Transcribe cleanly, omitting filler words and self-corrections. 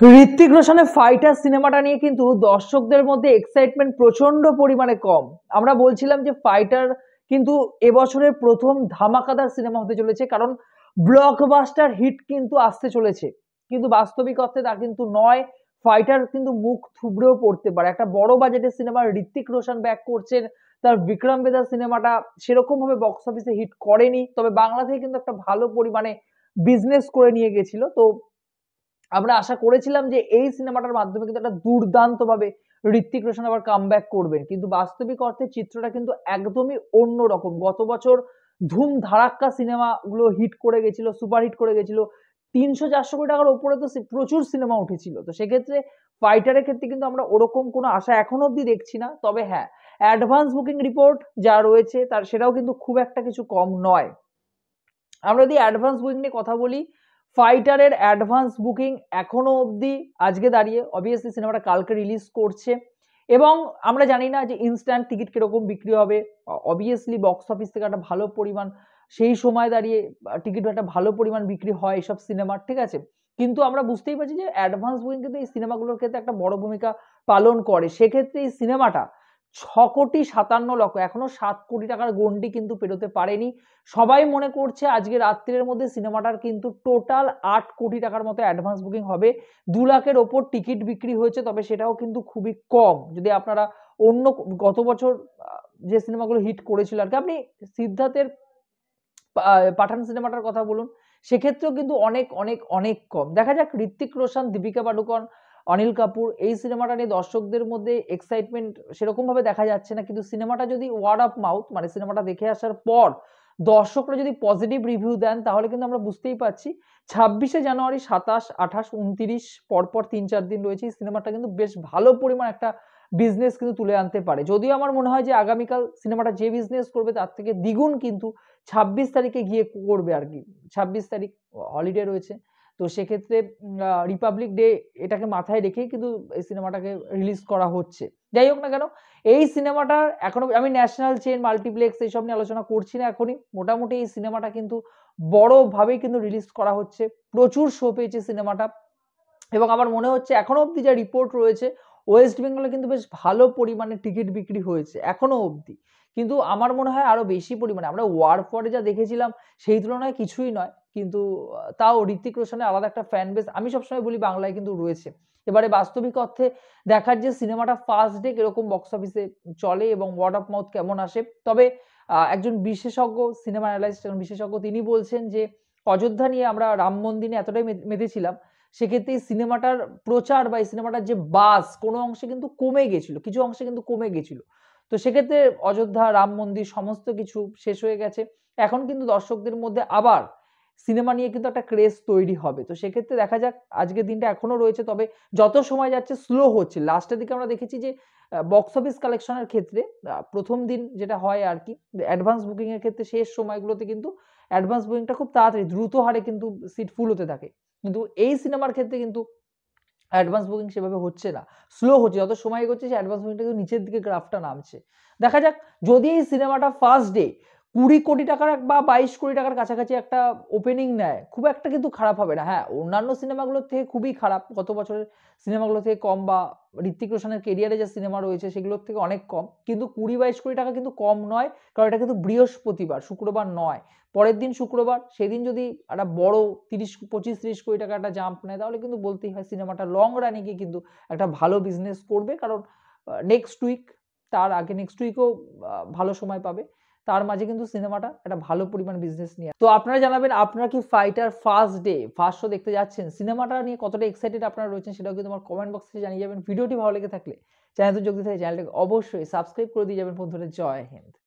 Hrithik রোশনের fighter সিনেমাটা নিয়ে কিন্তু দর্শকদের মধ্যে এক্সাইটমেন্ট প্রচন্ড পরিমাণে কম। আমরা বলছিলাম যে ফাইটার কিন্তু এবছরের প্রথম ধামাকাদার সিনেমা হতে চলেছে, কারণ ব্লকবাস্টার হিট কিন্তু আসতে চলেছে। কিন্তু বাস্তবিক অর্থে তা কিন্তু নয়। ফাইটার কিন্তু মুখ থুবড়েও পড়তে পারে। একটা বড় বাজেটের সিনেমা, ঋত্বিক রোশন ব্যাক করছেন। তার বিক্রম বেদা সিনেমাটা সেরকম ভাবে বক্স অফিসে হিট করেনি, তবে বাংলা থেকে কিন্তু একটা ভালো পরিমাণে বিজনেস করে নিয়ে গেছিল। তো আমরা আশা করেছিলাম যে এই সিনেমাটার মাধ্যমে কিন্তু একটা দুর্দান্তভাবে ঋত্বিক রোশন আবার কামব্যাক করবেন, কিন্তু বাস্তবিক অর্থে চিত্রটা কিন্তু একদমই অন্যরকম। গত বছর ধুম ধারাক্কা সিনেমাগুলো হিট করে গেছিল, সুপার হিট করে গেছিল। 300-400 কোটি টাকার ওপরে তো প্রচুর সিনেমা উঠেছিল। তো সেক্ষেত্রে ফাইটারের ক্ষেত্রে কিন্তু আমরা ওরকম কোনো আশা এখনো অব্দি দেখছি না। তবে হ্যাঁ, অ্যাডভান্স বুকিং রিপোর্ট যা রয়েছে তার সেটাও কিন্তু খুব একটা কিছু কম নয়। আমরা যদি অ্যাডভান্স বুকিং নিয়ে কথা বলি, ফাইটারের অ্যাডভান্স বুকিং এখনো অবধি আজকে দাঁড়িয়ে, অবভিয়াসলি সিনেমাটা কালকে রিলিজ করছে এবং আমরা জানি না যে ইনস্ট্যান্ট টিকিট কিরকম বিক্রি হবে। অবভিয়াসলি বক্স অফিস থেকে একটা ভালো পরিমাণ সেই সময় দাঁড়িয়ে টিকিট একটা ভালো পরিমাণ বিক্রি হয় এইসব সিনেমার, ঠিক আছে। কিন্তু আমরা বুঝতেই পারছি যে অ্যাডভান্স বুকিং কিন্তু এই সিনেমাগুলোর ক্ষেত্রে একটা বড় ভূমিকা পালন করে। সেক্ষেত্রে এই সিনেমাটা 6,57,00,000, এখনো 7 কোটি টাকার গন্ডি কিন্তু পেরোতে পারেনি। সবাই মনে করছে আজকে রাত্রের মধ্যে সিনেমাটার কিন্তু টোটাল 8 কোটি টাকার মতো অ্যাডভান্স বুকিং হবে। 2 লাখের ওপর টিকিট বিক্রি হয়েছে, তবে সেটাও কিন্তু খুবই কম। যদি আপনারা অন্য গত বছর যে সিনেমাগুলো হিট করেছিল আর কি, আপনি সিদ্ধার্থের পাঠান সিনেমাটার কথা বলুন, সেক্ষেত্রেও কিন্তু অনেক অনেক অনেক কম। দেখা যাক ঋত্বিক রোশন, দীপিকা পাডুকোন, অনিল কাপুর এই সিনেমাটা নিয়ে দর্শকদের মধ্যে এক্সাইটমেন্ট সেরকম ভাবে দেখা যাচ্ছে না, কিন্তু সিনেমাটা যদি ওয়ার্ড অফ মাউথ মানে সিনেমাটা দেখে আসার পর দর্শকরা যদি পজিটিভ রিভিউ দেন, তাহলে কিন্তু আমরা বুঝতেই পারছি 26শে জানুয়ারি, 27, 28, 29 পরপর 3-4 দিন রয়েছে, এই সিনেমাটা কিন্তু বেশ ভালো পরিমাণ একটা বিজনেস কিন্তু তুলে আনতে পারে। যদিও আমার মনে হয় যে আগামীকাল সিনেমাটা যে বিজনেস করবে তার থেকে দ্বিগুণ কিন্তু 26 তারিখে গিয়ে করবে আর কি। 26 তারিখ হলিডে রয়েছে। তো সেক্ষেত্রে রিপাবলিক ডে এটাকে মাথায় রেখেই কিন্তু এই সিনেমাটাকে রিলিজ করা হচ্ছে। যাই হোক না কেন, এই সিনেমাটার এখনো আমি ন্যাশনাল চেন, মাল্টিপ্লেক্স এইসব নিয়ে আলোচনা করছি না এখনই। মোটামুটি এই সিনেমাটা কিন্তু বড়ভাবেই কিন্তু রিলিজ করা হচ্ছে। প্রচুর শো পেয়েছে সিনেমাটা এবং আমার মনে হচ্ছে এখনো অবধি যা রিপোর্ট রয়েছে, ওয়েস্ট বেঙ্গলে কিন্তু বেশ ভালো পরিমাণে টিকিট বিক্রি হয়েছে এখনো অবধি। কিন্তু আমার মনে হয় আরো বেশি পরিমাণে, আমরা ওয়ার পরে যা দেখেছিলাম সেই তুলনায় কিছুই নয়, কিন্তু তাও ঋত্বিক রোশনের আলাদা একটা ফ্যান বেস আমি সবসময় বলি বাংলায় কিন্তু রয়েছে। এবারে বাস্তবিক অর্থে দেখার যে সিনেমাটা ফার্স্ট ডে কিরকম বক্স অফিসে চলে এবং ওয়ার্ড অফ মাউথ কেমন আসে। তবে একজন বিশেষজ্ঞ, সিনেমা অ্যানালাইস্ট, একজন বিশেষজ্ঞ, তিনি বলছেন যে অযোধ্যা নিয়ে আমরা রাম মন্দির নিয়ে এতটাই মেতেছিলাম, সেক্ষেত্রে এই সিনেমাটার প্রচার বা এই সিনেমাটার যে বাস কোনো অংশে কিন্তু কমে গেছিল, কিছু অংশে কিন্তু কমে গেছিল। তো সেক্ষেত্রে অযোধ্যা, রাম মন্দির সমস্ত কিছু শেষ হয়ে গেছে। এখন কিন্তু দর্শকদের মধ্যে আবার সিনেমা নিয়ে কিন্তু একটা ক্রেজ তৈরি হবে। তো সেক্ষেত্রে দেখা যাক, আজকের দিনটা এখনো রয়েছে, তবে যত সময় যাচ্ছে স্লো হচ্ছে। লাস্টের দিকে আমরা দেখেছি যে বক্স অফিস কালেকশনের ক্ষেত্রে প্রথম দিন যেটা হয় আর কি, অ্যাডভান্স বুকিং এর ক্ষেত্রে শেষ সময়গুলোতে কিন্তু অ্যাডভান্স বুকিংটা খুব তাড়াতাড়ি দ্রুত হারে কিন্তু সিট ফুল হতে থাকে। কিন্তু এই সিনেমার ক্ষেত্রে কিন্তু অ্যাডভান্স বুকিং সেভাবে হচ্ছে না, স্লো হচ্ছে। যত সময় এগোচ্ছে সেই অ্যাডভান্স বুকিংটা কিন্তু নিচের দিকে গ্রাফটা নামছে। দেখা যাক, যদি এই সিনেমাটা ফার্স্ট ডে 20 কোটি টাকার বা 22 কোটি টাকার কাছাকাছি একটা ওপেনিং নেয়, খুব একটা কিন্তু খারাপ হবে না। হ্যাঁ, অন্যান্য সিনেমাগুলোর থেকে খুবই খারাপ, গত বছরের সিনেমাগুলো থেকে কম, বা ঋত্বিক রোশনের কেরিয়ারে যে সিনেমা রয়েছে সেগুলোর থেকে অনেক কম, কিন্তু 20-22 কোটি টাকা কিন্তু কম নয়, কারণ এটা কিন্তু বৃহস্পতিবার, শুক্রবার নয়। পরের দিন শুক্রবার, সেদিন যদি একটা বড় 25-30 কোটি টাকা একটা জাম্প নেয়, তাহলে কিন্তু বলতেই হয় সিনেমাটা লং রানে গিয়ে কিন্তু একটা ভালো বিজনেস করবে, কারণ নেক্সট উইক, তার আগে নেক্সট উইকও ভালো সময় পাবে। তার মাঝে কিন্তু সিনেমাটা একটা ভালো পরিমাণ বিজনেস নিয়ে। তো আপনারা জানাবেন, আপনারা কি fighter first day first show দেখতে যাচ্ছেন? সিনেমাটা নিয়ে কতটা এক্সাইটেড আপনারা রয়েছেন সেটাও কিন্তু আমার কমেন্ট বক্সে জানিয়ে যাবেন। ভিডিওটি ভালো লেগে থাকলে চ্যানেলতে যোগ দিতে, চ্যানেলটাকে অবশ্যই সাবস্ক্রাইব করে দিয়ে যাবেন বন্ধুরা। জয় হিন্দ।